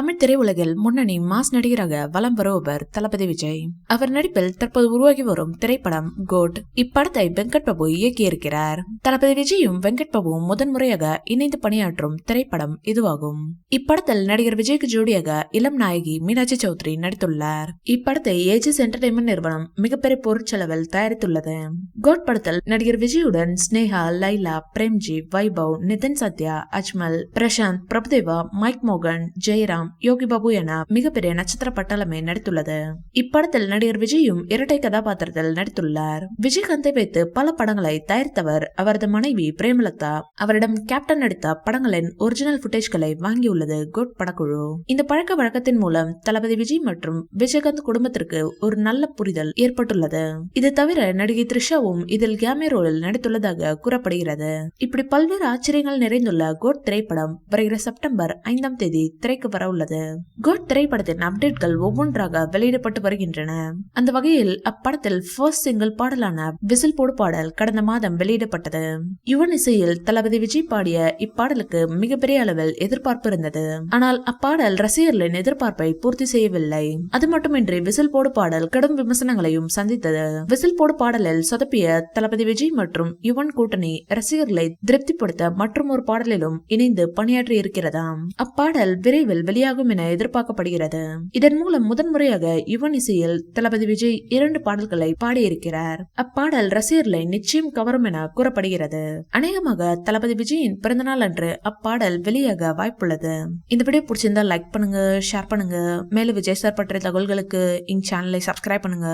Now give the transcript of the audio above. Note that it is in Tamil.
தமிழ் திரையுலகில் முன்னணி மாஸ் நடிகராக வலம் வருபவர் தளபதி விஜய். அவர் நடிப்பில் தற்போது உருவாகி வரும் திரைப்படம் கோட். இப்படத்தை வெங்கட் பிரபு இயக்கியிருக்கிறார். தளபதி விஜயும் வெங்கட் பிரபுவும் முதன்முறையாக இணைந்து பணியாற்றும் திரைப்படம் இதுவாகும். இப்படத்தில் நடிகர் விஜய்க்கு ஜோடியாக இளம் நாயகி மீனாட்சி சௌத்ரி நடித்துள்ளார். இப்படத்தை ஏஜிஸ் என்டர்டைன்மெண்ட் நிறுவனம் மிகப்பெரிய பொருட்செலவில் தயாரித்துள்ளது. கோட் படத்தில் நடிகர் விஜயுடன் ஸ்னேகா, லைலா, பிரேம்ஜி, வைபவ், நிதின் சத்யா, அஜ்மல், பிரசாந்த், பிரபுதேவா, மைக் மோகன், ஜெயராம், யோகி பாபு என மிகப்பெரிய நட்சத்திர பட்டாளமே நடித்துள்ளது. இப்படத்தில் நடிகர் விஜயும் இரட்டை கதாபாத்திரத்தில் நடித்துள்ளார். விஜயகாந்தை வைத்து பல படங்களை தயாரித்தவர் அவரது மனைவி பிரேமலதா. அவரிடம் கேப்டன் நடித்த படங்களின் ஒரிஜினல் புட்டேஜ்களை வாங்கியுள்ளது கோட் படக்குழு. இந்த பழக்க வழக்கத்தின் மூலம் தளபதி விஜய் மற்றும் விஜயகாந்த் குடும்பத்திற்கு ஒரு நல்ல புரிதல் ஏற்பட்டுள்ளது. இது தவிர நடிகை த்ரிஷாவும் இதில் கேமியோ ரோலில் நடித்துள்ளதாக கூறப்படுகிறது. இப்படி பல்வேறு ஆச்சரியங்கள் நிறைந்துள்ள கோட் திரைப்படம் வருகிற செப்டம்பர் 5ஆம் தேதி திரைக்கு வர உள்ளது. கோட் திரைப்படத்தின் அப்டேட்கள் ஒவ்வொன்றாக வெளியிடப்பட்டு வருகின்றன. அந்த வகையில் அப்படத்தில் ஃபர்ஸ்ட் சிங்கிள் பாடலான விசில் போடு பாடல் கடந்த மாதம் வெளியிடப்பட்டது. யுவன் இசையில் தளபதி விஜய் பாடிய இப்பாடலுக்கு மிகப்பெரிய அளவில் எதிர்பார்ப்பு இருந்தது. ஆனால் அப்பாடல் ரசிகர்களின் எதிர்பார்ப்பை பூர்த்தி செய்யவில்லை. அது மட்டுமின்றி விசில் போடு பாடல் கடும் விமர்சனங்களையும் சந்தித்தது. விசில் போடு பாடலில் சொதப்பிய தளபதி விஜய் மற்றும் யுவன் கூட்டணி ரசிகர்களை திருப்திப்படுத்த மற்றும் ஒரு பாடலிலும் இணைந்து பணியாற்றி இருக்கிறதாம். அப்பாடல் விரைவில் வெளியாகும் என எதிர்பார்க்கப்படுகிறது. இதன் மூலம் முதன்முறையாக யுவன் இசையில் தளபதி விஜய் 2 பாடல்களை பாடியிருக்கிறார். அப்பாடல் ரசிகர்களை நிச்சயம் கவரும் என கூறப்படுகிறது. அநேகமாக தளபதி விஜயின் பிறந்தநாள் அன்று அப்பாடல் வெளியாக வாய்ப்புள்ளது. இந்த வீடியோ பிடிச்சிருந்தா லைக் பண்ணுங்க, ஷேர் பண்ணுங்க. மேலும் விஜய் சார் பற்றிய தகவல்களுக்கு இந்த சேனலை சப்ஸ்கிரைப் பண்ணுங்க.